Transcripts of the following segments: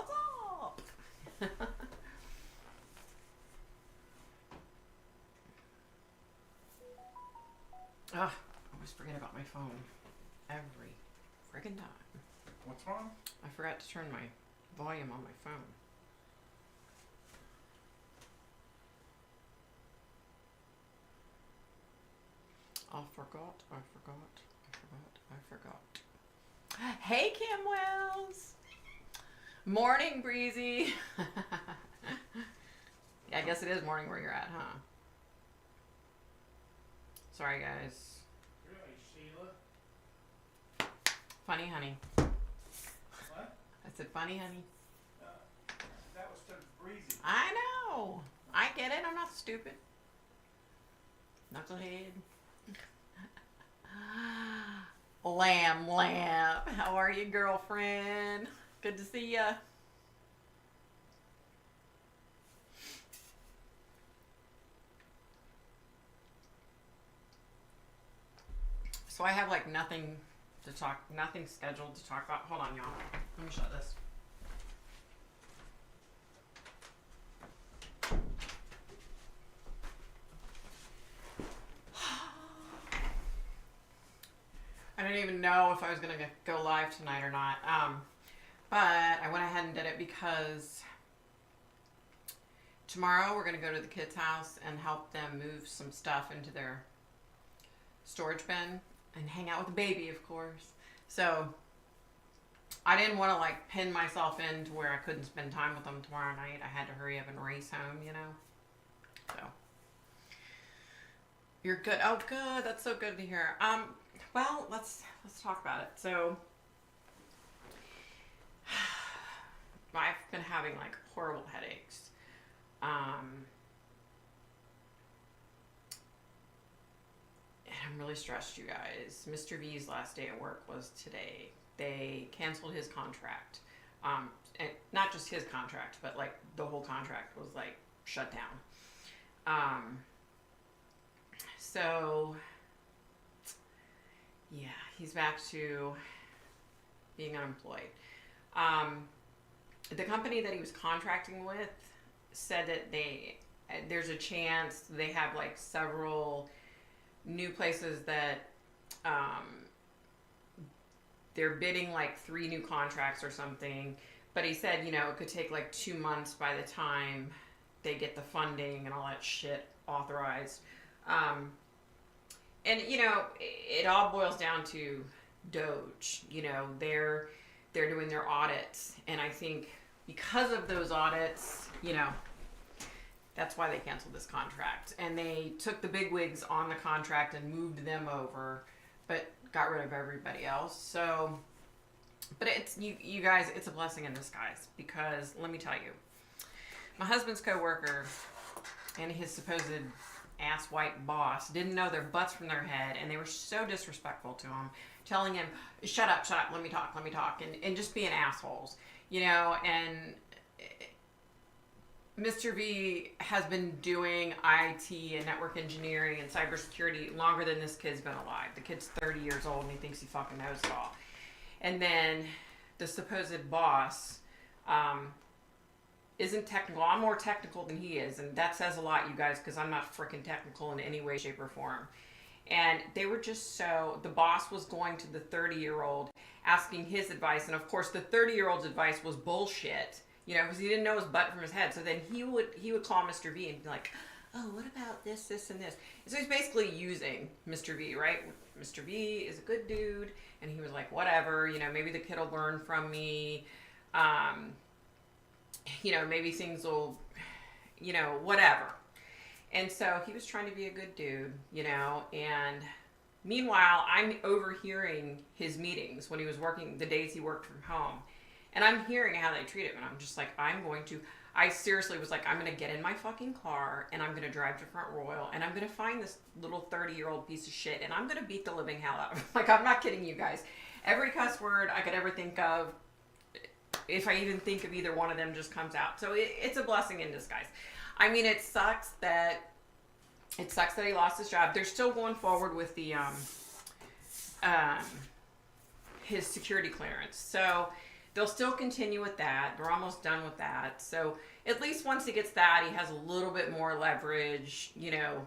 What's up? Ugh, I always forget about my phone. Every friggin' time. What's wrong? I forgot to turn my volume on my phone. I forgot. Hey, Kim Wells. Morning, Breezy. Yeah, I guess it is morning where you're at, huh? Sorry, guys. Really, Sheila? Funny, honey. What? I said funny, honey. That was to Breezy. I know. I get it. I'm not stupid. Knucklehead. Lamb. How are you, girlfriend? Good to see ya. So I have like nothing scheduled to talk about. Hold on, y'all. Let me shut this. I didn't even know if I was going to go live tonight or not. But I went ahead and did it because tomorrow we're going to go to the kids' house and help them move some stuff into their storage bin and hang out with the baby, of course. So I didn't want to like pin myself in to where I couldn't spend time with them tomorrow night. I had to hurry up and race home, you know. So you're good. Oh, good. That's so good to hear. Well, let's talk about it. So I've been having like horrible headaches. And I'm really stressed, you guys. Mr. V's last day at work was today. They canceled his contract. And not just his contract, but like the whole contract was like shut down. So yeah, he's back to being unemployed. The company that he was contracting with said that there's a chance they have like several new places that they're bidding like 3 new contracts or something. But he said, you know, it could take like 2 months by the time they get the funding and all that shit authorized. And you know, it all boils down to Doge. You know, they're doing their audits, and I think because of those audits, you know, that's why they canceled this contract. And they took the bigwigs on the contract and moved them over, but got rid of everybody else. So, but it's you guys, it's a blessing in disguise, because let me tell you, my husband's coworker and his supposed ass white boss didn't know their butts from their head, and they were so disrespectful to him, telling him, shut up, let me talk, and just being assholes, you know. And Mr. V has been doing IT and network engineering and cybersecurity longer than this kid's been alive. The kid's 30 years old and he thinks he fucking knows it all. And then the supposed boss isn't technical. I'm more technical than he is, and that says a lot, you guys, because I'm not freaking technical in any way, shape, or form. And they were just so, the boss was going to the 30-year-old asking his advice, and of course the 30-year-old's advice was bullshit, you know, because he didn't know his butt from his head. So then he would call Mr. V and be like, oh, what about this, and this? And so he's basically using Mr. V, right? Mr. V is a good dude, and he was like, whatever, you know, maybe the kid will learn from me, you know, maybe things will, you know, whatever. And so he was trying to be a good dude, you know, and meanwhile, I'm overhearing his meetings when he was working, the days he worked from home. And I'm hearing how they treat him, and I'm just like, I seriously was like, I'm going to get in my fucking car, and I'm going to drive to Front Royal, and I'm going to find this little 30-year-old piece of shit, and I'm going to beat the living hell out of him. Like, I'm not kidding you guys. Every cuss word I could ever think of, if I even think of either one of them, just comes out. So it's a blessing in disguise. I mean, it sucks that he lost his job. They're still going forward with the his security clearance. So they'll still continue with that. They're almost done with that. So at least once he gets that, he has a little bit more leverage, you know,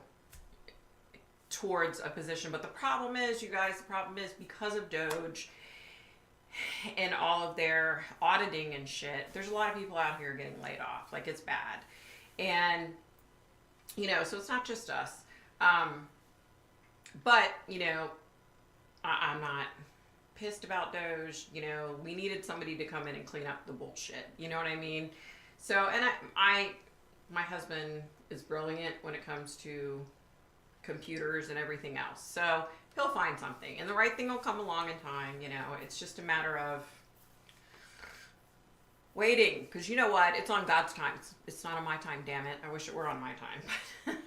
towards a position. But the problem is, you guys, the problem is because of Doge and all of their auditing and shit, there's a lot of people out here getting laid off. Like, it's bad. And, you know, so it's not just us. But, you know, I'm not pissed about Doge. You know, we needed somebody to come in and clean up the bullshit. You know what I mean? So, and my husband is brilliant when it comes to computers and everything else. So he'll find something, and the right thing will come along in time. You know, it's just a matter of waiting, because you know what? It's on God's time. It's not on my time, damn it. I wish it were on my time.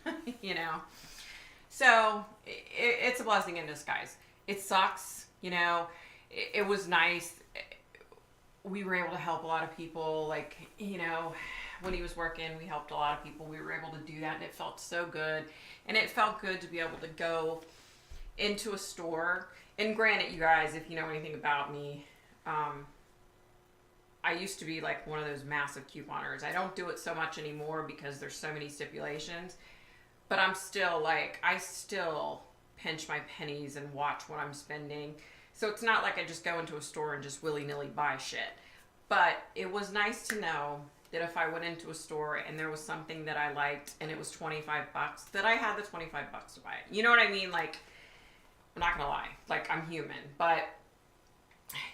You know? So it's a blessing in disguise. It sucks, you know? It was nice. We were able to help a lot of people. Like, you know, when he was working, we helped a lot of people. We were able to do that, and it felt so good. And it felt good to be able to go into a store. And granted, you guys, if you know anything about me, I used to be like one of those massive couponers. I don't do it so much anymore because there's so many stipulations. But I'm still like, I still pinch my pennies and watch what I'm spending. So it's not like I just go into a store and just willy-nilly buy shit. But it was nice to know that if I went into a store and there was something that I liked and it was $25, that I had the $25 to buy it. You know what I mean? Like, I'm not gonna lie. Like, I'm human. But,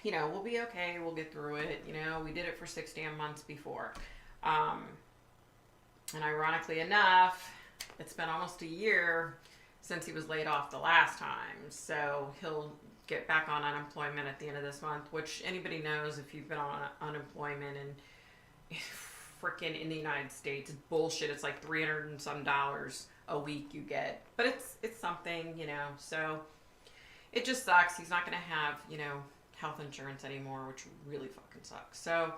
you know, we'll be okay. We'll get through it. You know, we did it for 6 damn months before. And ironically enough, it's been almost a year since he was laid off the last time. So he'll get back on unemployment at the end of this month, which anybody knows if you've been on unemployment and freaking in the United States, it's bullshit. It's like $300 and some a week you get. But it's something, you know. So it just sucks. He's not going to have, you know, health insurance anymore, which really fucking sucks. So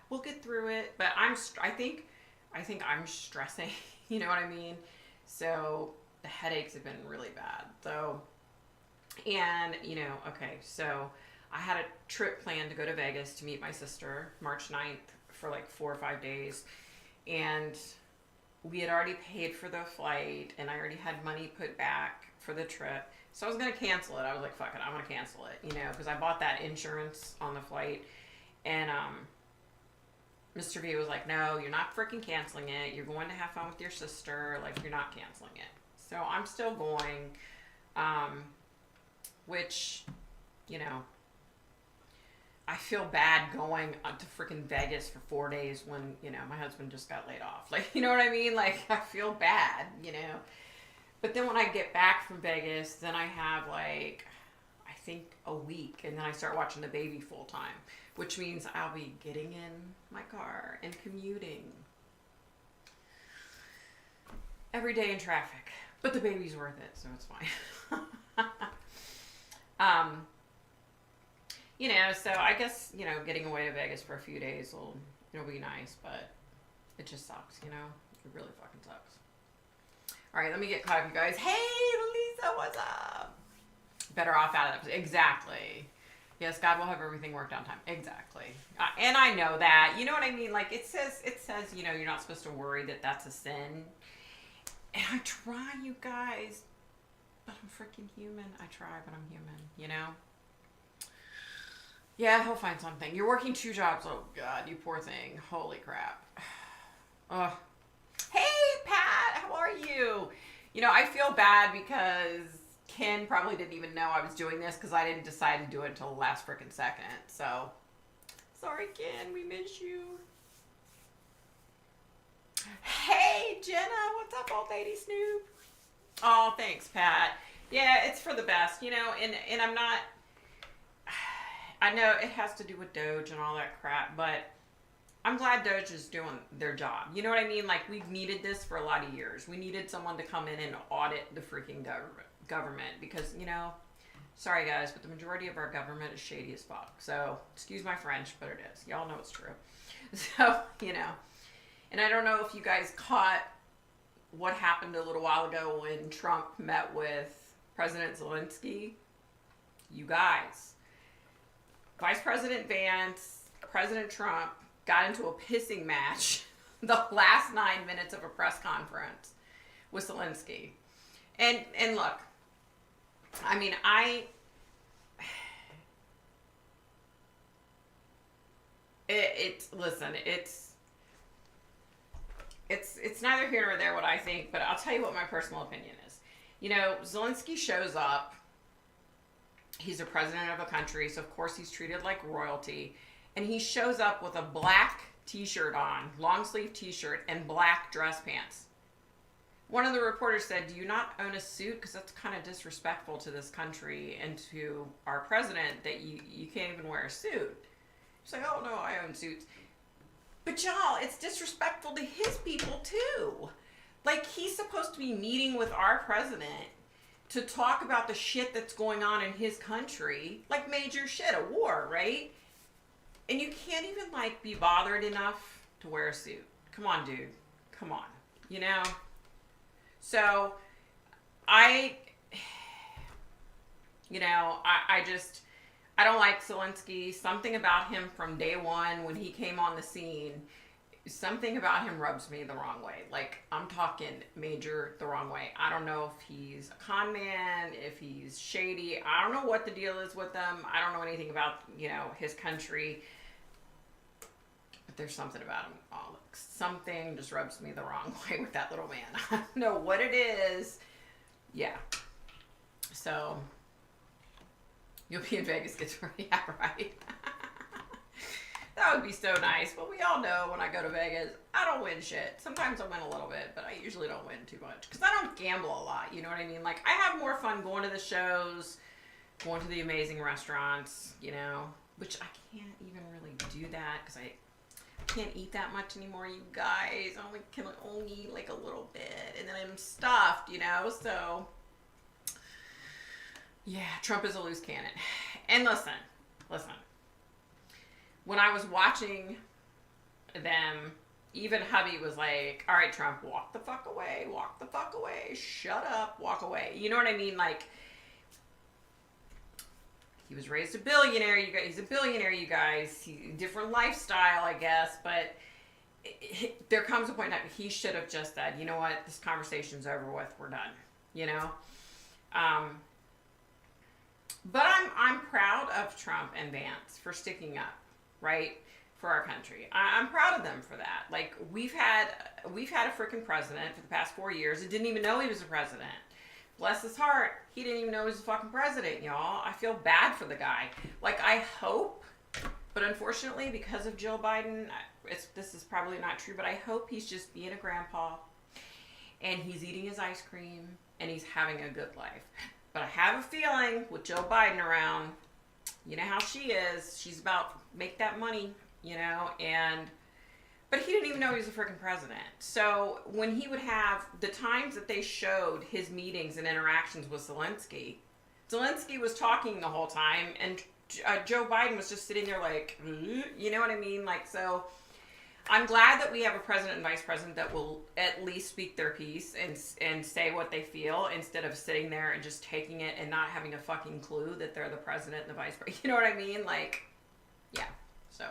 we'll get through it. But I think I'm stressing. You know what I mean? So the headaches have been really bad. So, and, you know, okay, so I had a trip planned to go to Vegas to meet my sister March 9th for like 4 or 5 days. And we had already paid for the flight, and I already had money put back for the trip. So I was going to cancel it. I was like, fuck it, I'm going to cancel it, you know, because I bought that insurance on the flight. And Mr. V was like, no, you're not freaking canceling it. You're going to have fun with your sister. Like, you're not canceling it. So I'm still going, which, you know, I feel bad going to freaking Vegas for 4 days when, you know, my husband just got laid off. Like, you know what I mean? Like, I feel bad, you know. But then when I get back from Vegas, then I have like, I think a week, and then I start watching the baby full time, which means I'll be getting in my car and commuting every day in traffic. But the baby's worth it, so it's fine. You know, so I guess, you know, getting away to Vegas for a few days will, it'll be nice, but it just sucks, you know? It really fucking sucks. All right, let me get caught up, you guys. Hey, Lisa, what's up? Better off out of that. Exactly. Yes, God will have everything worked on time. Exactly. And I know that. You know what I mean? Like, it says, you know, you're not supposed to worry that that's a sin. And I try, you guys, but I'm freaking human. I try, but I'm human, you know? Yeah, he'll find something. You're working 2 jobs. Oh, God, you poor thing. Holy crap. Ugh. Hey, Pat, how are you? You know, I feel bad because Ken probably didn't even know I was doing this because I didn't decide to do it until the last freaking second. So, sorry, Ken, we miss you. Hey, Jenna, what's up, old lady Snoop? Oh, thanks, Pat. Yeah, it's for the best, you know, and I'm not, I know it has to do with Doge and all that crap, but I'm glad Doge is doing their job. You know what I mean? Like, we've needed this for a lot of years. We needed someone to come in and audit the freaking government because, you know, sorry guys, but the majority of our government is shady as fuck. So, excuse my French, but it is. Y'all know it's true. So, you know, and I don't know if you guys caught what happened a little while ago when Trump met with President Zelensky. You guys, Vice President Vance, President Trump got into a pissing match the last 9 minutes of a press conference with Zelensky. And look, I mean, listen, it's neither here nor there what I think, but I'll tell you what my personal opinion is. You know, Zelensky shows up. He's a president of a country, so of course he's treated like royalty. And he shows up with a black t-shirt on, long sleeve t-shirt, and black dress pants. One of the reporters said, "Do you not own a suit? Because that's kind of disrespectful to this country and to our president that you can't even wear a suit." He's like, "Oh no, I own suits." But y'all, it's disrespectful to his people too. Like, he's supposed to be meeting with our president to talk about the shit that's going on in his country, like major shit, a war, right? And you can't even like be bothered enough to wear a suit. Come on, dude. Come on. You know? So I don't like Zelensky. Something about him from day one when he came on the scene, something about him rubs me the wrong way. Like, I'm talking major the wrong way. I don't know if he's a con man, if he's shady. I don't know what the deal is with him. I don't know anything about, his country. But there's something about him. Oh, look, something just rubs me the wrong way with that little man. I don't know what it is. Yeah. So, you'll be in Vegas, get to yeah, right? That would be so nice. But we all know when I go to Vegas, I don't win shit. Sometimes I win a little bit, but I usually don't win too much. Because I don't gamble a lot, you know what I mean? Like, I have more fun going to the shows, going to the amazing restaurants, which I can't even really do that because I can't eat that much anymore, you guys. I can only eat like a little bit, and then I'm stuffed, so... Yeah, Trump is a loose cannon. And listen. When I was watching them, even hubby was like, "All right, Trump, walk the fuck away, shut up, walk away." You know what I mean? Like, he was raised a billionaire, you guys. He's a billionaire, you guys. Different lifestyle, I guess, but there comes a point that he should have just said, "You know what? This conversation's over with. We're done." But I'm proud of Trump and Vance for sticking up, right, for our country. I'm proud of them for that. Like, we've had a freaking president for the past 4 years that didn't even know he was a president. Bless his heart, he didn't even know he was a fucking president, y'all. I feel bad for the guy. Like, I hope, but unfortunately, because of Joe Biden, this is probably not true, but I hope he's just being a grandpa, and he's eating his ice cream, and he's having a good life. But I have a feeling with Joe Biden around, you know how she is. She's about make that money, but he didn't even know he was a freaking president. So when he would have the times that they showed his meetings and interactions with Zelensky was talking the whole time, and Joe Biden was just sitting there like, you know what I mean? Like, so I'm glad that we have a president and vice president that will at least speak their piece and say what they feel instead of sitting there and just taking it and not having a fucking clue that they're the president and the vice president. You know what I mean? Like, yeah. So,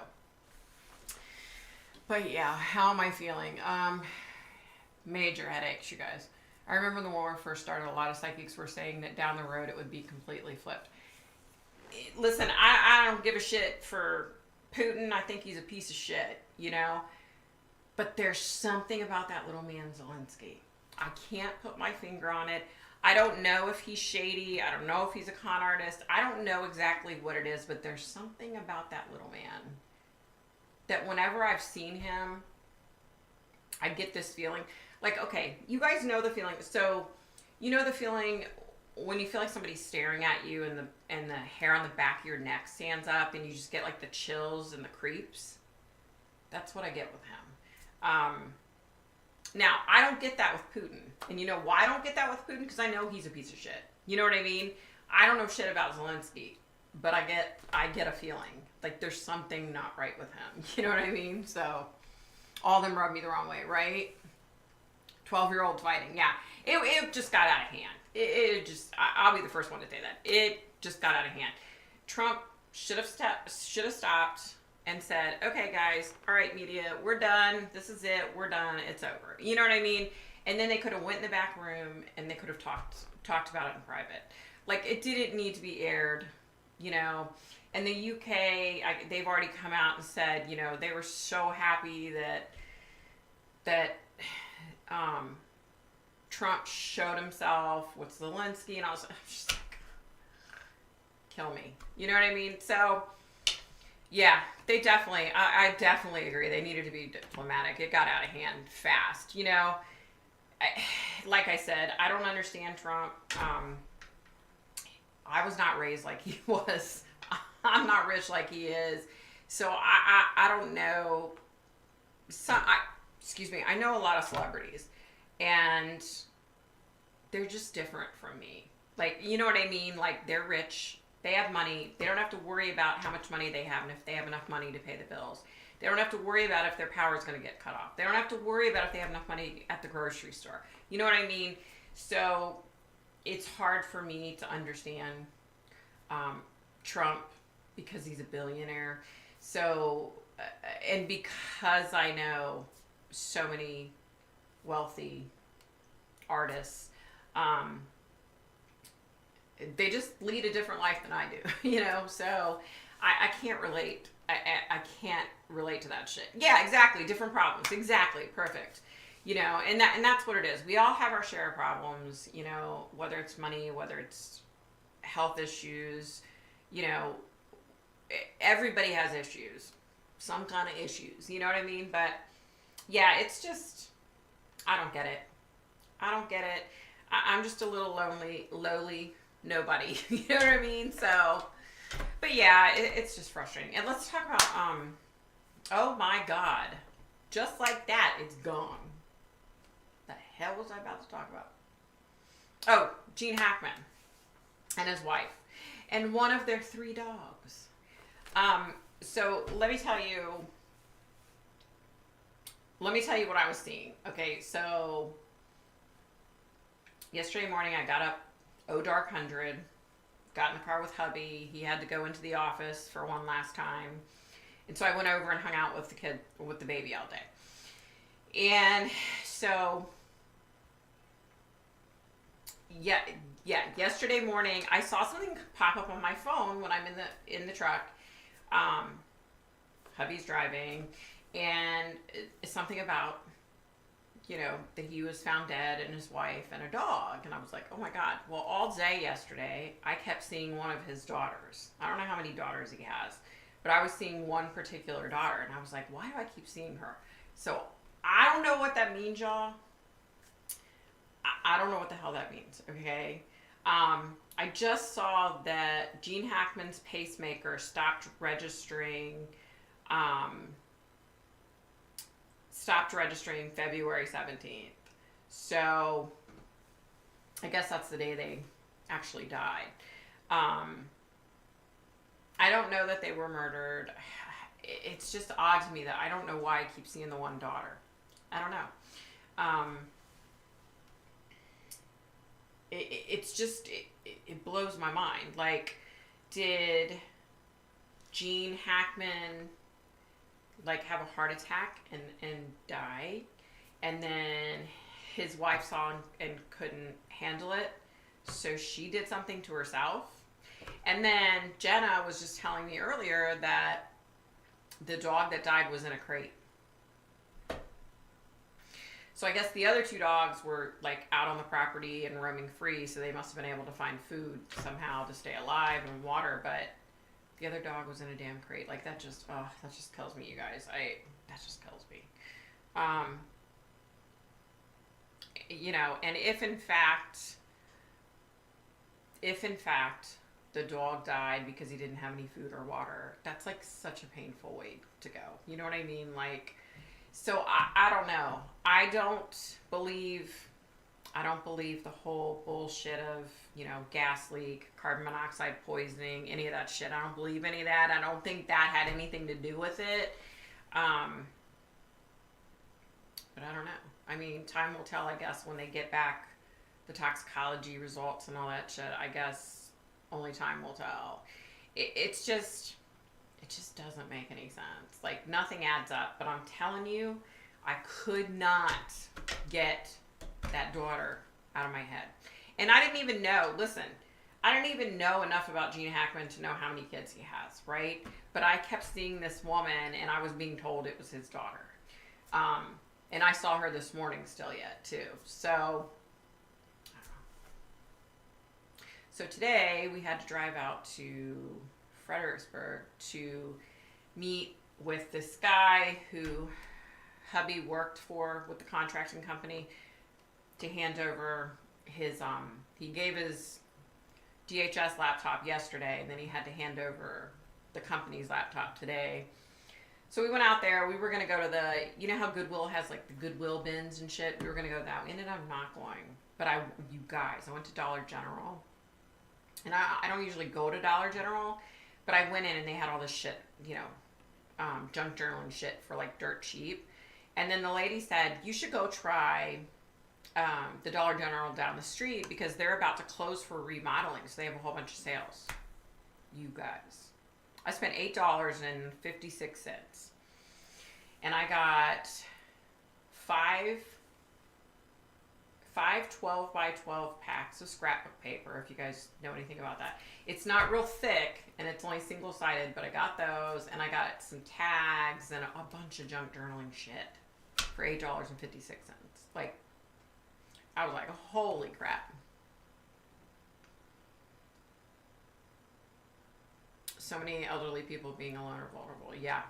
but yeah, how am I feeling? Major headaches, you guys. I remember when the war first started, a lot of psychics were saying that down the road it would be completely flipped. Listen, I don't give a shit for Putin. I think he's a piece of shit. But there's something about that little man Zelensky. I can't put my finger on it. I don't know if he's shady. I don't know if he's a con artist. I don't know exactly what it is, but there's something about that little man that whenever I've seen him, I get this feeling. Like, okay, you guys know the feeling. So, the feeling when you feel like somebody's staring at you and the hair on the back of your neck stands up and you just get like the chills and the creeps? That's what I get with him. Now, I don't get that with Putin. And you know why I don't get that with Putin? Because I know he's a piece of shit. You know what I mean? I don't know shit about Zelensky, but I get a feeling like there's something not right with him. You know what I mean? So, all of them rub me the wrong way, right? 12-year-olds fighting. Yeah. It just got out of hand. I'll be the first one to say that. It just got out of hand. Trump should have stopped and said, okay, guys, all right, media, we're done. This is it. We're done. It's over. You know what I mean? And then they could have went in the back room and they could have talked about it in private. Like, it didn't need to be aired, you know. And the UK, they've already come out and said, you know, they were so happy that Trump showed himself with Zelensky, and I was just like, kill me. You know what I mean? So, yeah, they definitely, I definitely agree. They needed to be diplomatic. It got out of hand fast. You know, like I said, I don't understand Trump. I was not raised like he was. I'm not rich like he is. So I don't know. Excuse me. I know a lot of celebrities, and they're just different from me. Like, you know what I mean? Like, they're rich. They have money. They don't have to worry about how much money they have and if they have enough money to pay the bills. They don't have to worry about if their power is going to get cut off. They don't have to worry about if they have enough money at the grocery store. You know what I mean? So it's hard for me to understand Trump because he's a billionaire. So, and because I know so many wealthy artists, they just lead a different life than I do, you know? So I can't relate. I can't relate to that shit. Yeah, exactly. Different problems. Exactly. Perfect. You know, and that's what it is. We all have our share of problems, you know, whether it's money, whether it's health issues, you know, everybody has issues, some kind of issues, you know what I mean? But yeah, it's just, I don't get it. I don't get it. I'm just a little lowly nobody, you know what I mean? So, but yeah, it's just frustrating. And let's talk about, oh my God, just like that, it's gone. The hell was I about to talk about? Oh, Gene Hackman and his wife and one of their 3 dogs. So let me tell you what I was seeing. Okay, so yesterday morning I got up, dark 100, got in the car with hubby. He had to go into the office for one last time. And so I went over and hung out with the baby all day. And so, yeah, yesterday morning I saw something pop up on my phone when I'm in the truck. Hubby's driving, and it's something about, you know, that he was found dead and his wife and a dog. And I was like, oh my God. Well, all day yesterday, I kept seeing one of his daughters. I don't know how many daughters he has, but I was seeing one particular daughter. And I was like, why do I keep seeing her? So I don't know what that means, y'all. I don't know what the hell that means, okay? I just saw that Gene Hackman's pacemaker stopped registering February 17th. So I guess that's the day they actually died. I don't know that they were murdered. It's just odd to me that I don't know why I keep seeing the one daughter. I don't know. It's just, it blows my mind. Like, did Gene Hackman like have a heart attack and die, and then his wife saw and couldn't handle it, so she did something to herself? And then Jenna was just telling me earlier that the dog that died was in a crate. So I guess the other 2 dogs were like out on the property and roaming free, so they must have been able to find food somehow to stay alive and water, but the other dog was in a damn crate. Like, that just kills me, you guys. That just kills me. You know, and if in fact the dog died because he didn't have any food or water, that's like such a painful way to go. You know what I mean? Like, so I don't know. I don't believe the whole bullshit of, you know, gas leak, carbon monoxide poisoning, any of that shit. I don't believe any of that. I don't think that had anything to do with it. But I don't know. I mean, time will tell, I guess, when they get back the toxicology results and all that shit. I guess only time will tell. it's just, it just doesn't make any sense. Like, nothing adds up. But I'm telling you, I could not get that daughter out of my head. And I didn't even know, listen, I didn't even know enough about Gene Hackman to know how many kids he has, right? But I kept seeing this woman, and I was being told it was his daughter. And I saw her this morning still yet, too. So today, we had to drive out to Fredericksburg to meet with this guy who hubby worked for with the contracting company to hand over his, he gave his DHS laptop yesterday, and then he had to hand over the company's laptop today. So we went out there. We were going to go to the, you know how Goodwill has like the Goodwill bins and shit? We were going to go to that. We ended up not going. But you guys, I went to Dollar General. And I don't usually go to Dollar General, but I went in and they had all this shit, you know, junk journal and shit for like dirt cheap. And then the lady said, you should go try the Dollar General down the street because they're about to close for remodeling. So they have a whole bunch of sales. You guys. I spent $8.56. And I got five 12 by 12 packs of scrapbook paper, if you guys know anything about that. It's not real thick, and it's only single-sided, but I got those, and I got some tags and a bunch of junk journaling shit for $8.56. Like, I was like, holy crap. So many elderly people being alone or vulnerable. Yeah.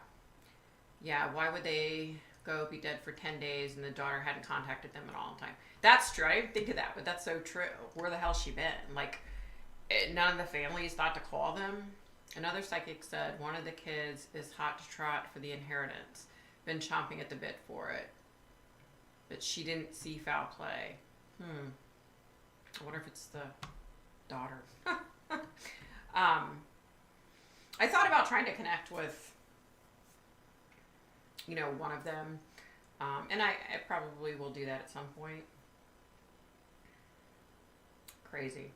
Yeah, why would they go be dead for 10 days and the daughter hadn't contacted them at all in time? That's true. I didn't think of that, but that's so true. Where the hell's she been? Like, none of the families thought to call them. Another psychic said one of the kids is hot to trot for the inheritance. Been chomping at the bit for it. But she didn't see foul play. I wonder if it's the daughter. I thought about trying to connect with, you know, one of them. And I probably will do that at some point. Crazy.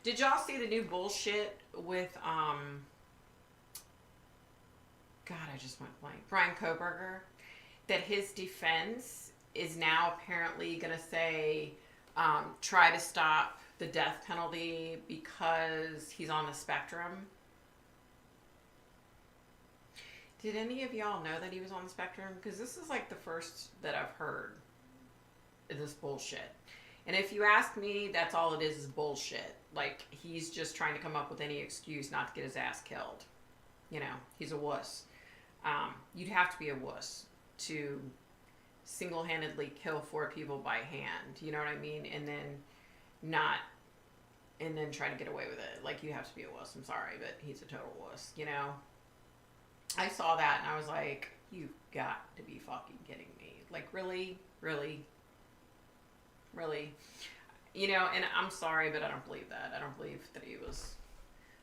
Did y'all see the new bullshit with, God, I just went blank. Brian Koberger? That his defense is now apparently going to say, try to stop the death penalty because he's on the spectrum. Did any of y'all know that he was on the spectrum? Because this is like the first that I've heard of this bullshit. And if you ask me, that's all it is bullshit. Like, he's just trying to come up with any excuse not to get his ass killed. You know, he's a wuss. You'd have to be a wuss to single-handedly kill 4 people by hand. You know what I mean? And then try to get away with it. Like, you have to be a wuss. I'm sorry, but he's a total wuss, you know? I saw that and I was like, you've got to be fucking kidding me. Like, really? Really? Really? You know, and I'm sorry, but I don't believe that. I don't believe that he was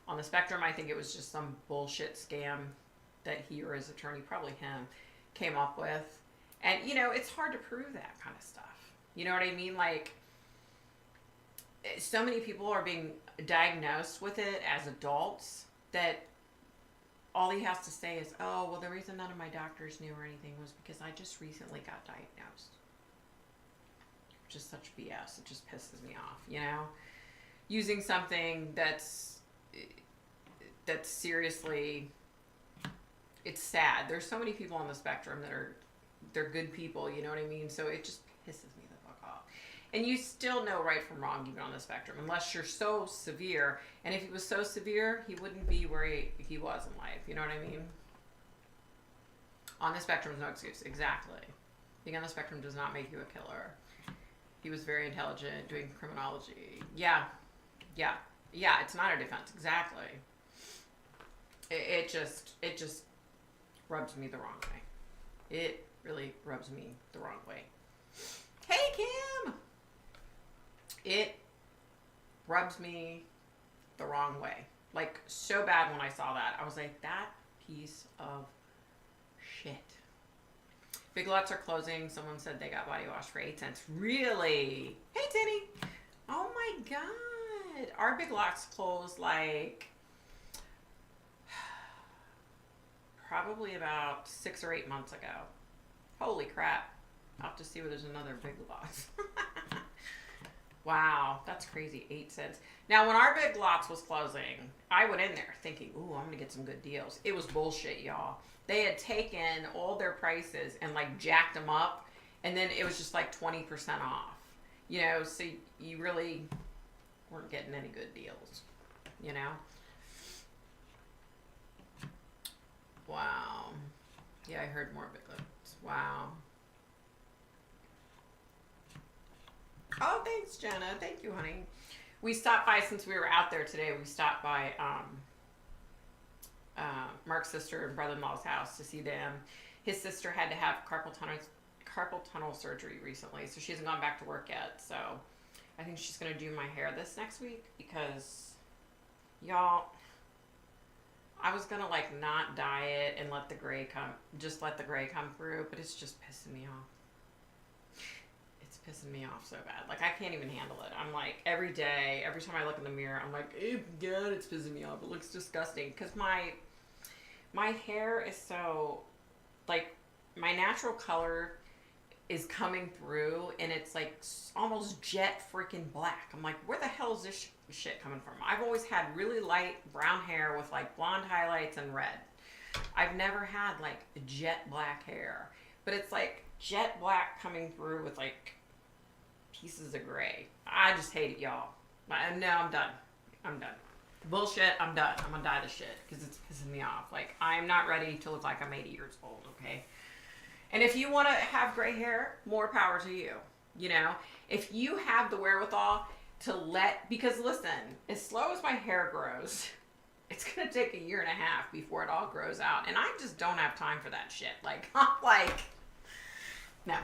on the spectrum. I think it was just some bullshit scam that he or his attorney, probably him, came up with. And, you know, it's hard to prove that kind of stuff. You know what I mean? Like, so many people are being diagnosed with it as adults that all he has to say is, oh, well, the reason none of my doctors knew or anything was because I just recently got diagnosed. Just such BS. It just pisses me off, you know? Using something that's seriously, it's sad. There's so many people on the spectrum that they're good people, you know what I mean? So it just pisses me the fuck off. And you still know right from wrong even on the spectrum, unless you're so severe. And if he was so severe, he wouldn't be where he was in life, you know what I mean? On the spectrum is no excuse, exactly. Being on the spectrum does not make you a killer. He was very intelligent, doing criminology. Yeah, it's not a defense, exactly. It just rubs me the wrong way. It really rubs me the wrong way. Hey, Kim! It rubs me the wrong way. Like, so bad when I saw that. I was like, that piece of shit. Big Lots are closing. Someone said they got body wash for 8 cents. Really? Hey, Tinny. Oh, my God. Our Big Lots closed, like, probably about 6 or 8 months ago. Holy crap. I'll have to see where there's another Big Lots. Wow, that's crazy. 8 cents. Now, when our Big Lots was closing, I went in there thinking, ooh, I'm going to get some good deals. It was bullshit, y'all. They had taken all their prices and like jacked them up, and then it was just like 20% off. You know, so you really weren't getting any good deals, you know? Wow. Yeah, I heard more Big Lots. Wow. Oh, thanks, Jenna. Thank you, honey. We stopped by, since we were out there today, we stopped by Mark's sister and brother-in-law's house to see them. His sister had to have carpal tunnel surgery recently, so she hasn't gone back to work yet. So I think she's going to do my hair this next week because, y'all, I was going to like not dye it and let the gray come through, but it's just pissing me off. Pissing me off so bad. Like, I can't even handle it. I'm like, every day, every time I look in the mirror, I'm like, oh God, it's pissing me off. It looks disgusting. Because my hair is so, like, my natural color is coming through, and it's like almost jet freaking black. I'm like, where the hell is this shit coming from? I've always had really light brown hair with like blonde highlights and red. I've never had like jet black hair, but it's like jet black coming through with like pieces of gray. I just hate it, y'all. No, I'm done. I'm done. Bullshit, I'm done. I'm gonna dye the shit because it's pissing me off. Like, I'm not ready to look like I'm 80 years old, okay? And if you want to have gray hair, more power to you. You know? If you have the wherewithal to because listen, as slow as my hair grows, it's gonna take 1.5 years before it all grows out. And I just don't have time for that shit. Like, no.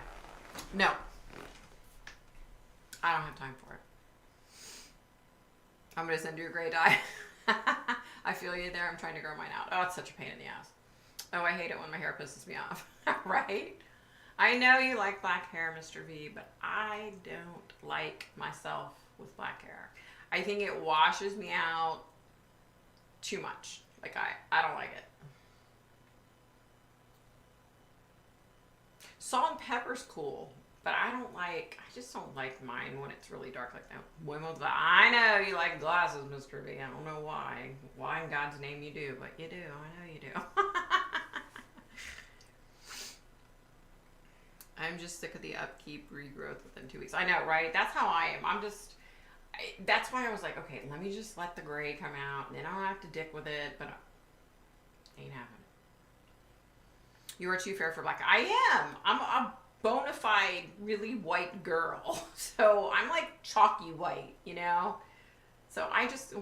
I don't have time for it. I'm going to send you a gray dye. I feel you there. I'm trying to grow mine out. Oh, it's such a pain in the ass. Oh, I hate it when my hair pisses me off. Right? I know you like black hair, Mr. V, but I don't like myself with black hair. I think it washes me out too much. Like, I don't like it. Salt and pepper's cool. But I just don't like mine when it's really dark like that. Women's like, I know you like glasses, Mr. V. I don't know why. Why in God's name you do, but you do. I know you do. I'm just sick of the upkeep regrowth within 2 weeks. I know, right? That's how I am. That's why I was like, okay, let me just let the gray come out, and then I don't have to dick with it, but ain't happening. You are too fair for black. I am. I'm a bona fide, really white girl. So I'm like chalky white, you know? So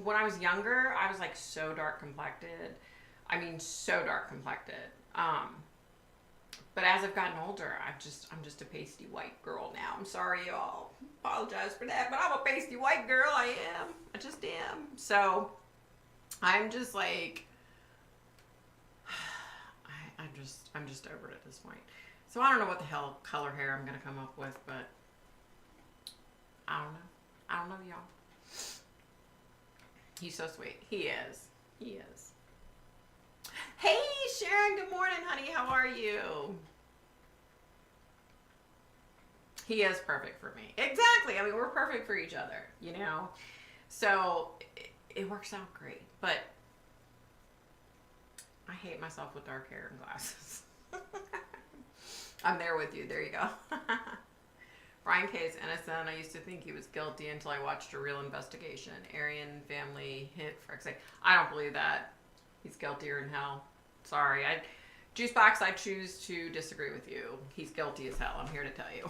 when I was younger, I was like so dark complected. I mean, so dark complected. But as I've gotten older, I'm just a pasty white girl now. I'm sorry, y'all. Apologize for that, but I'm a pasty white girl. I am. I just am. So I'm just like, I'm just over it at this point. So I don't know what the hell color hair I'm going to come up with, but I don't know. I don't know, y'all. He's so sweet. He is. Hey, Sharon. Good morning, honey. How are you? He is perfect for me. Exactly. I mean, we're perfect for each other, you know? So it works out great. But I hate myself with dark hair and glasses. I'm there with you. There you go. Brian K. is innocent. I used to think he was guilty until I watched a real investigation. Aryan family hit for X's sake. I don't believe that. He's guiltier than hell. Sorry. Juicebox, I choose to disagree with you. He's guilty as hell. I'm here to tell you.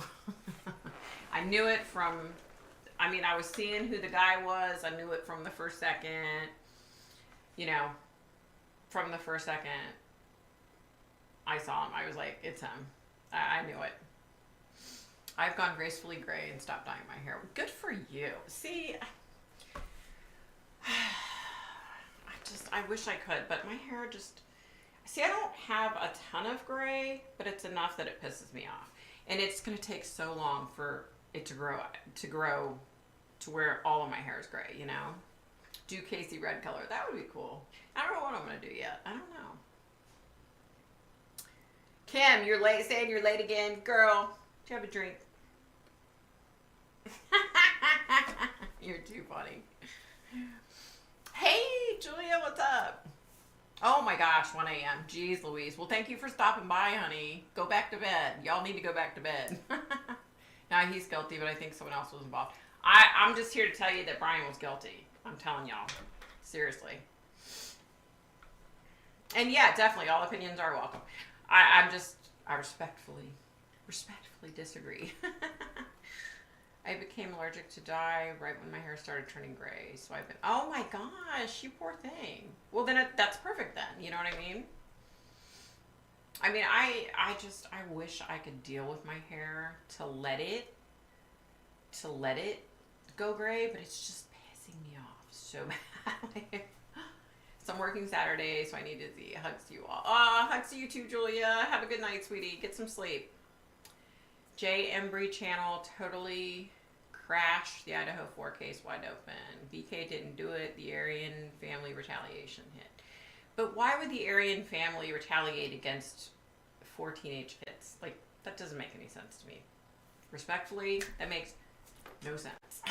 I knew it I was seeing who the guy was. I knew it from the first second. You know, from the first second I saw him. I was like, it's him. I knew it. I've gone gracefully gray and stopped dyeing my hair. Good for you. See, I wish I could, but my hair just... See, I don't have a ton of gray, but it's enough that it pisses me off. And it's going to take so long for it to grow to where all of my hair is gray, you know? Do Casey red color. That would be cool. I don't know what I'm going to do yet. I don't know. Kim, you're late. Saying you're late again. Girl, do you have a drink? You're too funny. Hey, Julia, what's up? Oh my gosh, 1 a.m. Jeez Louise. Well, thank you for stopping by, honey. Go back to bed. Y'all need to go back to bed. Now, he's guilty, but I think someone else was involved. I'm just here to tell you that Brian was guilty. I'm telling y'all. Seriously. And yeah, definitely, all opinions are welcome. I respectfully disagree. I became allergic to dye right when my hair started turning gray. So I've been, oh my gosh, you poor thing. Well, then that's perfect then. You know what I mean? I mean, I wish I could deal with my hair to let it go gray, but it's just pissing me off so bad. So I'm working Saturday, so I need to see. Hugs to you all. Hugs to you too, Julia. Have a good night, sweetie. Get some sleep. J. Embry channel totally crashed the Idaho 4 case wide open. BK didn't do it. The Aryan family retaliation hit. But why would the Aryan family retaliate against 4 teenage kids? Like, that doesn't make any sense to me. Respectfully, that makes no sense.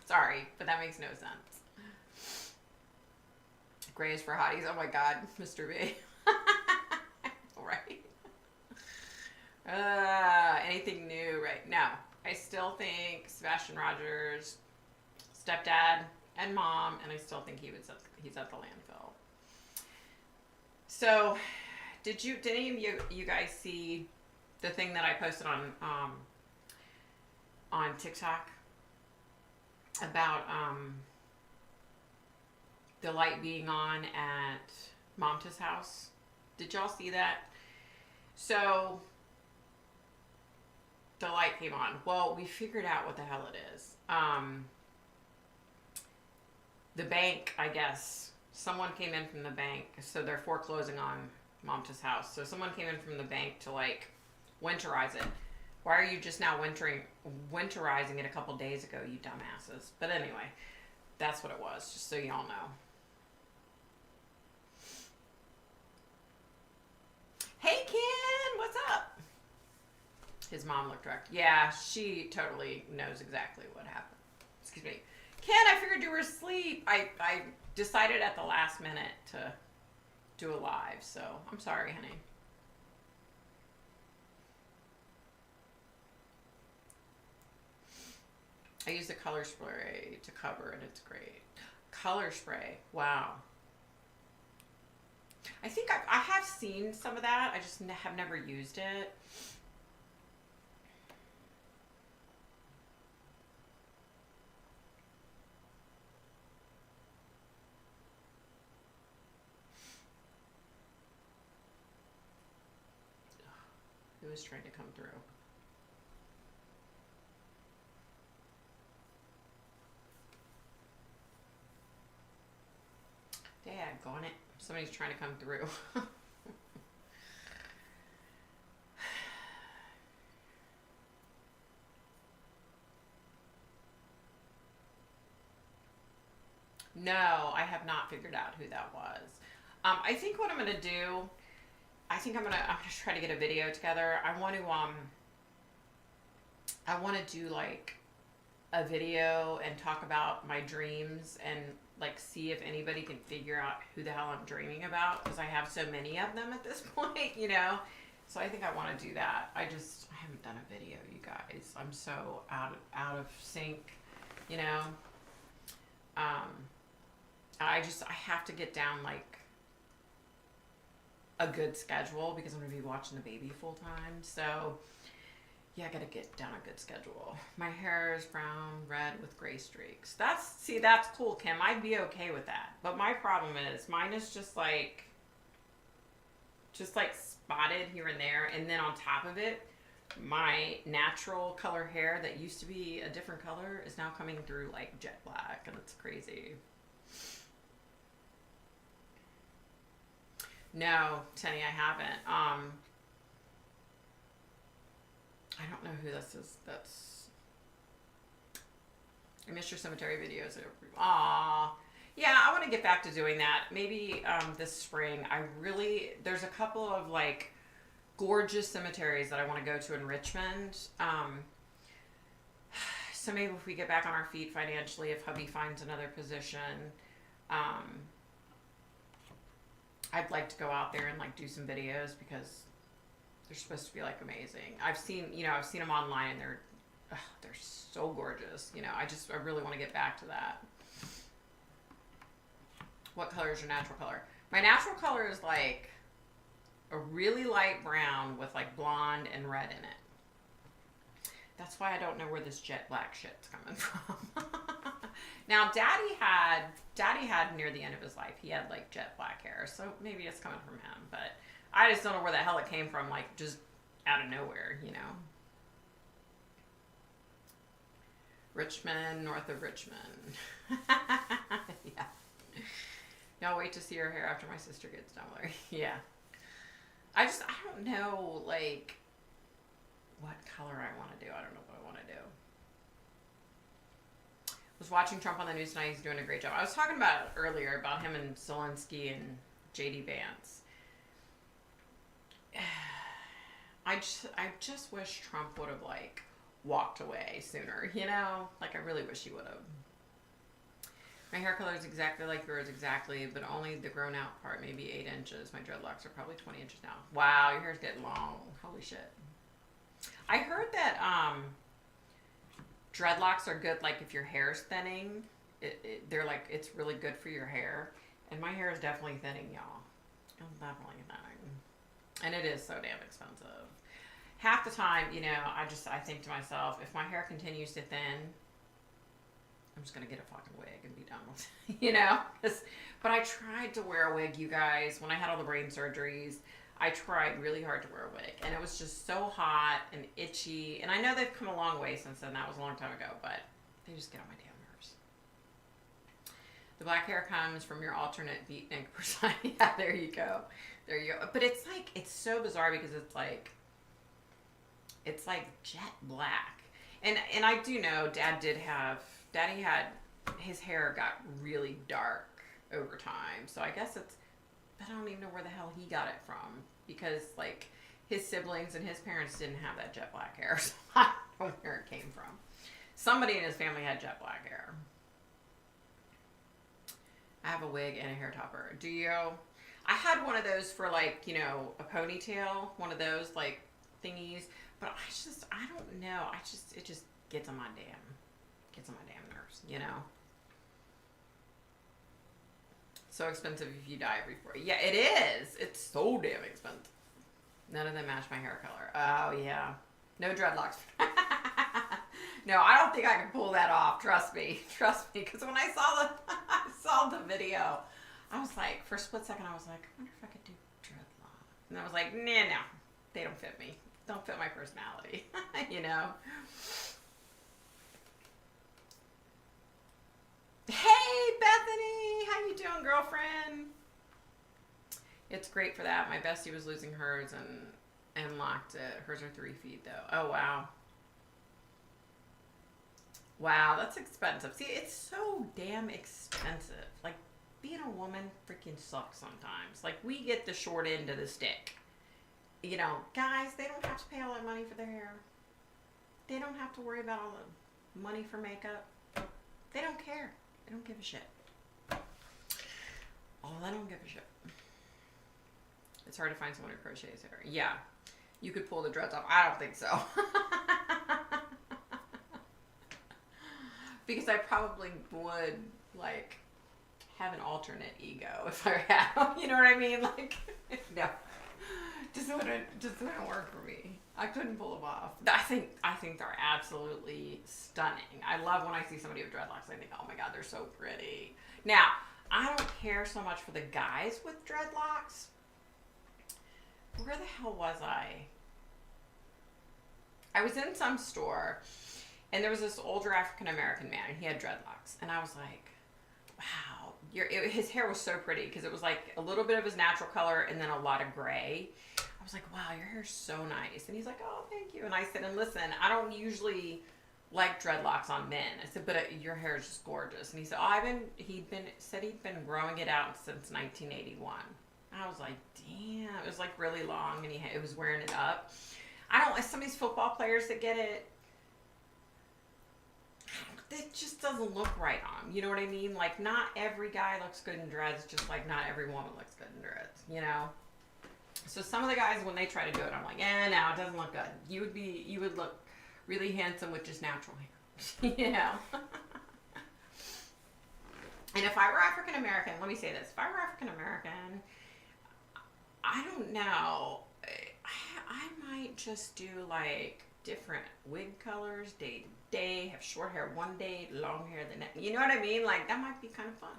Sorry, but that makes no sense. Gray is for hotties. Oh my God, Mr. B. Right. Anything new right now? I still think Sebastian Rogers, stepdad and mom, and I still think he's at the landfill. So, did any of you guys see the thing that I posted on TikTok about the light being on at Momta's house? Did y'all see that? So the light came on. Well, we figured out what the hell it is. The bank, I guess, someone came in from the bank, so they're foreclosing on Momta's house. So someone came in from the bank to like winterize it. Why are you just now winterizing it a couple days ago, you dumbasses? But anyway, that's what it was, just so y'all know. Hey, Ken, what's up? His mom looked wrecked. Yeah, she totally knows exactly what happened. Excuse me. Ken, I figured you were asleep. I decided at the last minute to do a live, so I'm sorry, honey. I use the color spray to cover, and it's great. Color spray. Wow. I think I have seen some of that. I just have never used it. Who is trying to come through? Daggone it. Somebody's trying to come through. No, I have not figured out who that was. I think what I'm gonna do, I'm gonna try to get a video together. I want to do like a video and talk about my dreams and like see if anybody can figure out who the hell I'm dreaming about, because I have so many of them at this point, you know. So I think I want to do that. I haven't done a video, you guys. I'm so out of sync, you know. I have to get down like a good schedule because I'm gonna be watching the baby full time. So yeah, I gotta get down a good schedule. My hair is brown, red with gray streaks. That's cool, Kim. I'd be okay with that. But my problem is mine is just like spotted here and there, and then on top of it, my natural color hair that used to be a different color is now coming through like jet black, and it's crazy. No, Tenny, I haven't. I don't know who this is. I missed your cemetery videos. Aww. Yeah, I want to get back to doing that. Maybe this spring. There's a couple of like gorgeous cemeteries that I want to go to in Richmond. So maybe if we get back on our feet financially, if hubby finds another position, I'd like to go out there and like do some videos because they're supposed to be like amazing. I've seen them online and they're so gorgeous. I really want to get back to that. What color is your natural color? My natural color is like a really light brown with like blonde and red in it. That's why I don't know where this jet black shit's coming from. Now, Daddy had near the end of his life, he had like jet black hair, so maybe it's coming from him. But I just don't know where the hell it came from, like just out of nowhere, Richmond, north of Richmond. Yeah. Y'all wait to see her hair after my sister gets done with her. Yeah. I don't know, like, what color I want to do. I don't know what I want to do. Was watching Trump on the news tonight. He's doing a great job. I was talking about it earlier, about him and Zelensky and J.D. Vance. I just wish Trump would have, like, walked away sooner, Like, I really wish he would have. My hair color is exactly like yours, exactly, but only the grown out part, maybe 8 inches. My dreadlocks are probably 20 inches now. Wow, your hair's getting long. Holy shit. I heard that dreadlocks are good, like if your hair's thinning, they're like, it's really good for your hair. And my hair is definitely thinning, y'all. It's definitely thinning. And it is so damn expensive. Half the time, I think to myself, if my hair continues to thin, I'm just going to get a fucking wig and be done with it, But I tried to wear a wig, you guys, when I had all the brain surgeries. I tried really hard to wear a wig, and it was just so hot and itchy. And I know they've come a long way since then. That was a long time ago, but they just get on my damn nerves. The black hair comes from your alternate beatnik person. Yeah, there you go. There you go. But it's like, it's so bizarre because it's like jet black. And I do know Daddy had, his hair got really dark over time. So I guess I don't even know where the hell he got it from, because like his siblings and his parents didn't have that jet black hair. So I don't know where it came from. Somebody in his family had jet black hair. I have a wig and a hair topper. Do you? I had one of those for like, a ponytail, one of those like thingies, but I don't know. It just gets on my damn nerves, So expensive if you dye every 4 years. Yeah, it is. It's so damn expensive. None of them match my hair color. Oh, yeah. No dreadlocks. No, I don't think I can pull that off. Trust me. Because when I saw the video, I was like, for a split second, I was like, I wonder if I could do dreadlocks. And I was like, no. They don't fit me. Don't fit my personality. Hey, Bethany! How you doing, girlfriend? It's great for that. My bestie was losing hers and locked it. Hers are 3 feet, though. Oh, wow. Wow, that's expensive. See, it's so damn expensive. Like, being a woman freaking sucks sometimes. Like, we get the short end of the stick. Guys, they don't have to pay all that money for their hair. They don't have to worry about all the money for makeup. They don't care. They don't give a shit. Oh, they don't give a shit. It's hard to find someone who crochets hair. Yeah. You could pull the dreads off. I don't think so. Because I probably would, like, have an alternate ego if I had. You know what I mean? Like, no. Just wouldn't work for me. I couldn't pull them off. I think they're absolutely stunning. I love when I see somebody with dreadlocks. I think, oh my God, they're so pretty. Now, I don't care so much for the guys with dreadlocks. Where the hell was I? I was in some store, and there was this older African American man, and he had dreadlocks. And I was like, wow. His hair was so pretty, because it was like a little bit of his natural color and then a lot of gray. I was like, wow, your hair's so nice. And he's like, oh, thank you. And I said, and listen, I don't usually like dreadlocks on men. I said, but your hair is just gorgeous. And he said, he'd been growing it out since 1981. I was like, damn. It was like really long, and it was wearing it up. I don't like some of these football players that get it. It just doesn't look right on 'em. You know what I mean? Like, not every guy looks good in dreads, just like not every woman looks good in dreads. You know. So some of the guys, when they try to do it, I'm like, no, it doesn't look good. You would look really handsome with just natural hair. You know. And if I were African American, let me say this: if I were African American, I don't know. I might just do like different wig colors day to day. Have short hair one day, long hair the next. You know what I mean? Like that might be kind of fun.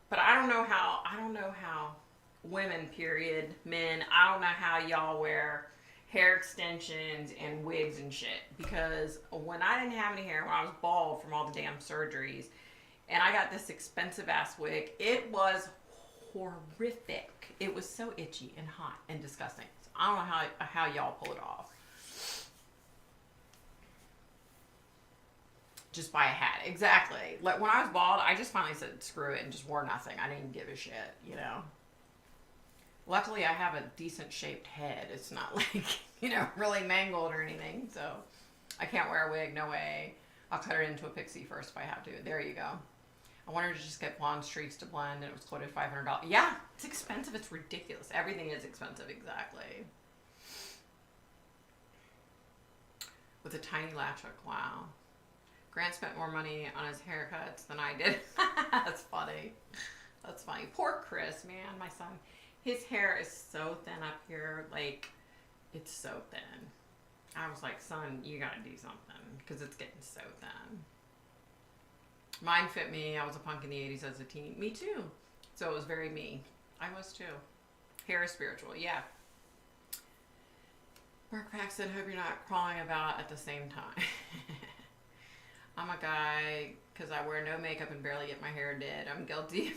But I don't know how women, period, men. I don't know how y'all wear hair extensions and wigs and shit. Because when I didn't have any hair, when I was bald from all the damn surgeries, and I got this expensive ass wig, it was horrific. It was so itchy and hot and disgusting. So I don't know how y'all pull it off. Just buy a hat. Exactly. Like when I was bald, I just finally said screw it and just wore nothing. I didn't give a shit, you know. Luckily, I have a decent shaped head. It's not like, you know, really mangled or anything. So I can't wear a wig. No way. I'll cut it into a pixie first if I have to. There you go. I wanted to just get blonde streaks to blend, and it was quoted $500. Yeah, it's expensive. It's ridiculous. Everything is expensive. Exactly. With a tiny latch hook. Wow. Grant spent more money on his haircuts than I did. That's funny. That's funny. Poor Chris, man, my son. His hair is so thin up here. Like, it's so thin. I was like, son, you gotta do something. Because it's getting so thin. Mine fit me. I was a punk in the 80s as a teen. Me too. So it was very me. I was too. Hair is spiritual. Yeah. Mark Paxton, hope you're not crawling about at the same time. I'm a guy because I wear no makeup and barely get my hair did. I'm guilty.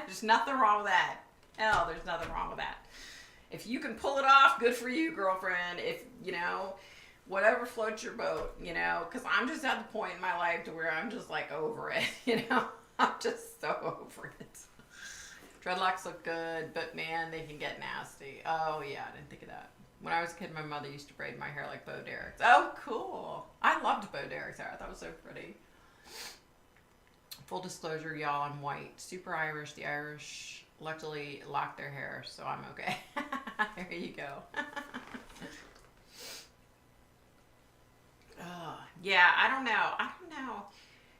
There's nothing wrong with that. Hell, there's nothing wrong with that. If you can pull it off, good for you, girlfriend. If, you know, whatever floats your boat, you know, because I'm just at the point in my life to where I'm just like over it, you know. I'm just so over it. Dreadlocks look good, but man, they can get nasty. Oh, yeah, I didn't think of that. When I was a kid, my mother used to braid my hair like Bo Derek's. Oh, cool. I loved Bo Derek's hair. I thought it was so pretty. Full disclosure, y'all, I'm white. Super Irish. The Irish luckily lock their hair, so I'm okay. There you go. Yeah, I don't know.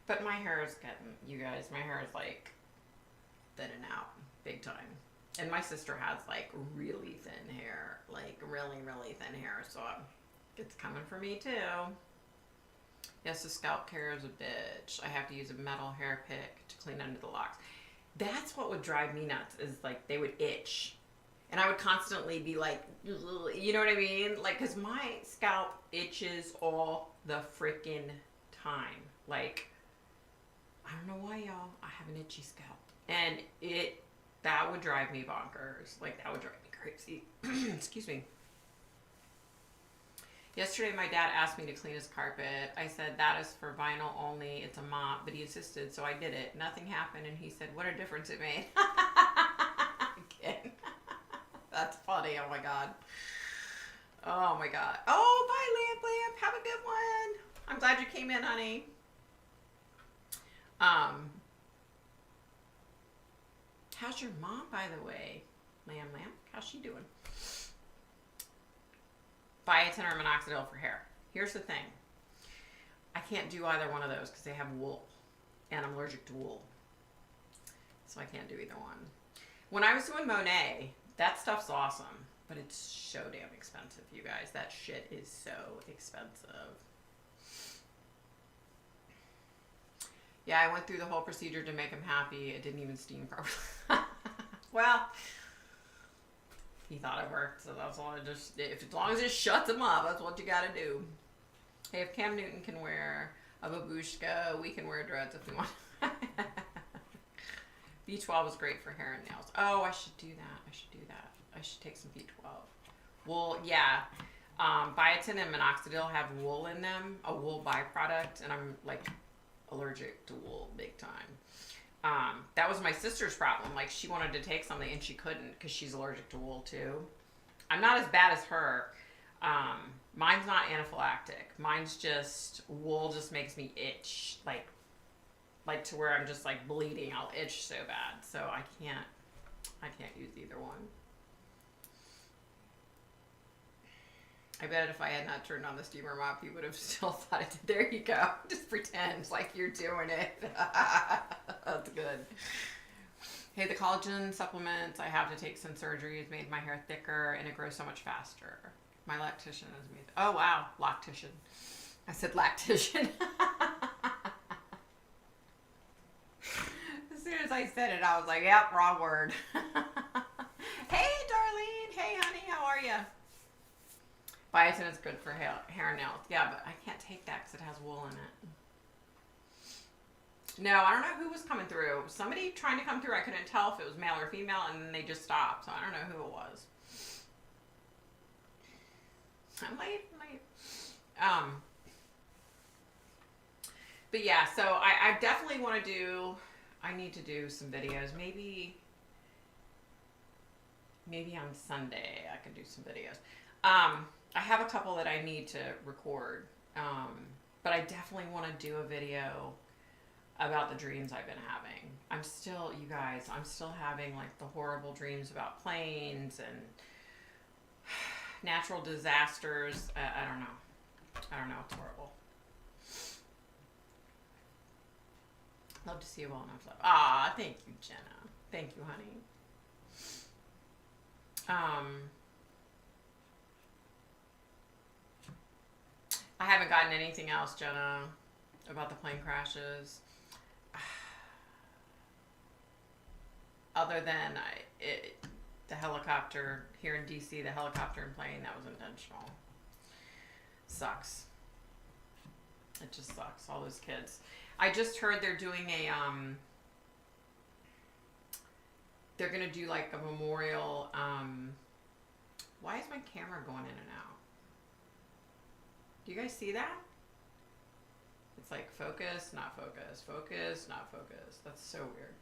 But my hair is getting, you guys, my hair is like thinning out big time. And my sister has like really thin hair, like really, really thin hair. So it's coming for me too. Yes, the scalp care is a bitch. I have to use a metal hair pick to clean under the locks. That's what would drive me nuts, is like they would itch. And I would constantly be like, ugh, you know what I mean? Like, because my scalp itches all the freaking time. Like, I don't know why, y'all. I have an itchy scalp. And that would drive me bonkers. Like, that would drive me crazy. Excuse me. Yesterday, my dad asked me to clean his carpet. I said, that is for vinyl only. It's a mop. But he insisted, so I did it. Nothing happened, and he said, what a difference it made. Again. That's funny. Oh, my God. Oh, my God. Oh, bye, Lamp. Have a good one. I'm glad you came in, honey. How's your mom, by the way? Lamb. How's she doing? Biotin or minoxidil for hair. Here's the thing. I can't do either one of those because they have wool. And I'm allergic to wool. So I can't do either one. When I was doing Monet, that stuff's awesome. But it's so damn expensive, you guys. That shit is so expensive. Yeah, I went through the whole procedure to make him happy. It didn't even steam properly. Well, he thought it worked, so that's all I just did. As long as it shuts him up, that's what you gotta do. Hey, if Cam Newton can wear a babushka, we can wear dreads if we want. B12 is great for hair and nails. Oh, I should do that. I should take some B12. Wool, yeah. Biotin and minoxidil have wool in them, a wool byproduct, and I'm like allergic to wool big time. That was my sister's problem. Like, she wanted to take something and she couldn't because she's allergic to wool too. I'm not as bad as her. Mine's not anaphylactic. Mine's just wool just makes me itch, like to where I'm just like bleeding. I'll itch so bad. So I can't use either one. I bet if I had not turned on the steamer mop, you would have still thought it. There you go. Just pretend like you're doing it. That's good. Hey, the collagen supplements I have to take since surgery has made my hair thicker and it grows so much faster. My lactician has made. Oh wow, lactician. I said lactician. As soon as I said it, I was like, "Yep, wrong word." Hey, Darlene. Hey, honey. How are you? Biotin is good for hair and nails. Yeah, but I can't take that because it has wool in it. No, I don't know who was coming through. Somebody trying to come through. I couldn't tell if it was male or female, and then they just stopped. So I don't know who it was. I'm late. But yeah, so I definitely want to do. I need to do some videos. Maybe on Sunday I could do some videos. I have a couple that I need to record, but I definitely want to do a video about the dreams I've been having. You guys, I'm still having like the horrible dreams about planes and natural disasters. I don't know. It's horrible. Love to see you all enough love. Ah, thank you, Jenna. Thank you, honey. I haven't gotten anything else, Jenna, about the plane crashes. Other than the helicopter here in DC, the helicopter and plane, that was intentional. Sucks. It just sucks. All those kids. I just heard they're doing they're going to do like a memorial. Why is my camera going in and out? Do you guys see that? It's like focus, not focus, focus, not focus. That's so weird.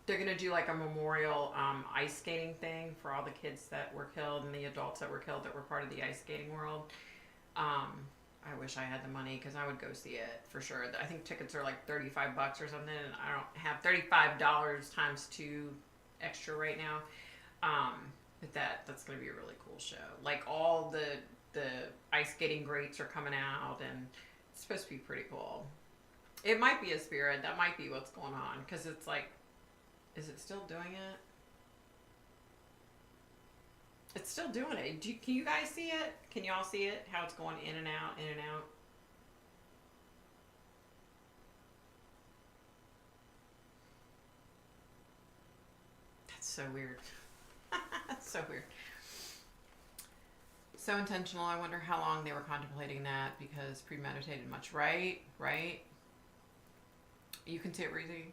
They're going to do like a memorial ice skating thing for all the kids that were killed and the adults that were killed that were part of the ice skating world. I wish I had the money because I would go see it for sure. I think tickets are like $35 or something, and I don't have $35 times 2 extra right now. But that's going to be a really cool show. Like all the ice skating greats are coming out, and it's supposed to be pretty cool. It might be a spirit. That might be what's going on because it's like, is it still doing it? It's still doing it. Can you guys see it? Can y'all see it? How it's going in and out, in and out? That's so weird. That's so weird. So intentional. I wonder how long they were contemplating that because premeditated much. Right? You can see it, Reezy.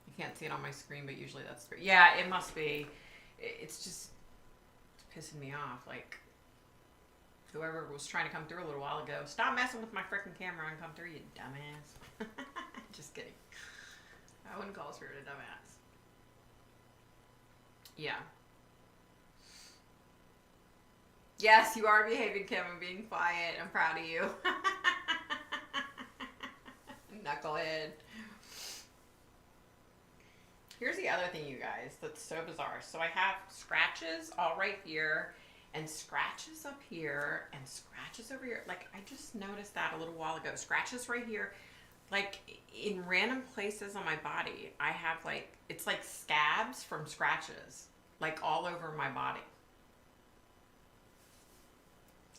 You can't see it on my screen, but usually that's... Yeah, it must be. It's just... pissing me off. Like, whoever was trying to come through a little while ago, stop messing with my freaking camera and come through, you dumbass. Just kidding. I wouldn't call her a dumbass. Yeah. Yes, you are behaving, Kim, and being quiet. I'm proud of you. Knucklehead. Here's the other thing, you guys, that's so bizarre. So I have scratches all right here, and scratches up here, and scratches over here. Like, I just noticed that a little while ago. Scratches right here. Like, in random places on my body, I have, like, it's like scabs from scratches. Like, all over my body.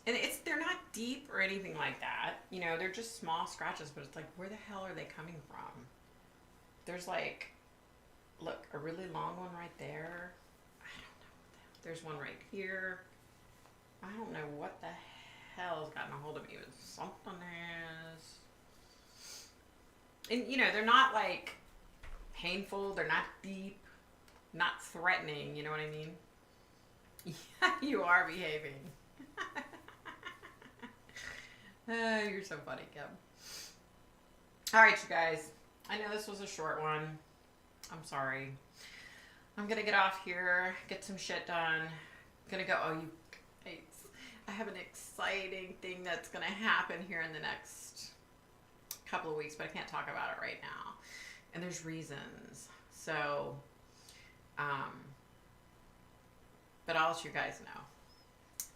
And they're not deep or anything like that. You know, they're just small scratches, but it's like, where the hell are they coming from? There's, like... Look, a really long one right there. I don't know. There's one right here. I don't know what the hell's gotten a hold of me. But something has. And, you know, they're not, like, painful. They're not deep. Not threatening. You know what I mean? Yeah, you are behaving. You're so funny, Kim. All right, you guys. I know this was a short one. I'm sorry. I'm gonna get off here, get some shit done. Gonna go. Oh, you guys, I have an exciting thing that's gonna happen here in the next couple of weeks, but I can't talk about it right now. And there's reasons. So, but I'll let you guys know.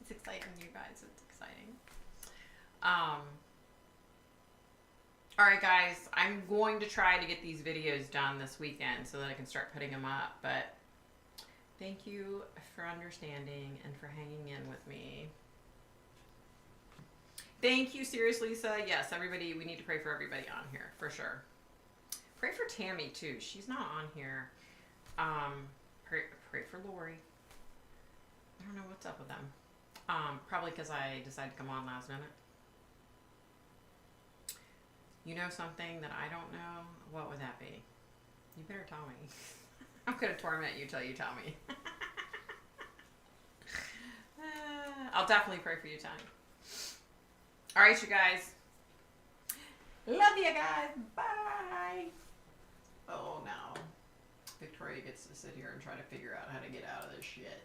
It's exciting, you guys. It's exciting. All right, guys. I'm going to try to get these videos done this weekend so that I can start putting them up. But thank you for understanding and for hanging in with me. Thank you, Serious Lisa. Yes, everybody, we need to pray for everybody on here, for sure. Pray for Tammy, too. She's not on here. Pray for Lori. I don't know what's up with them. Probably because I decided to come on last minute. You know something that I don't know? What would that be? You better tell me. I'm going to torment you till you tell me. I'll definitely pray for you, Tony. All right, you guys. Love you guys. Bye. Oh, no. Victoria gets to sit here and try to figure out how to get out of this shit.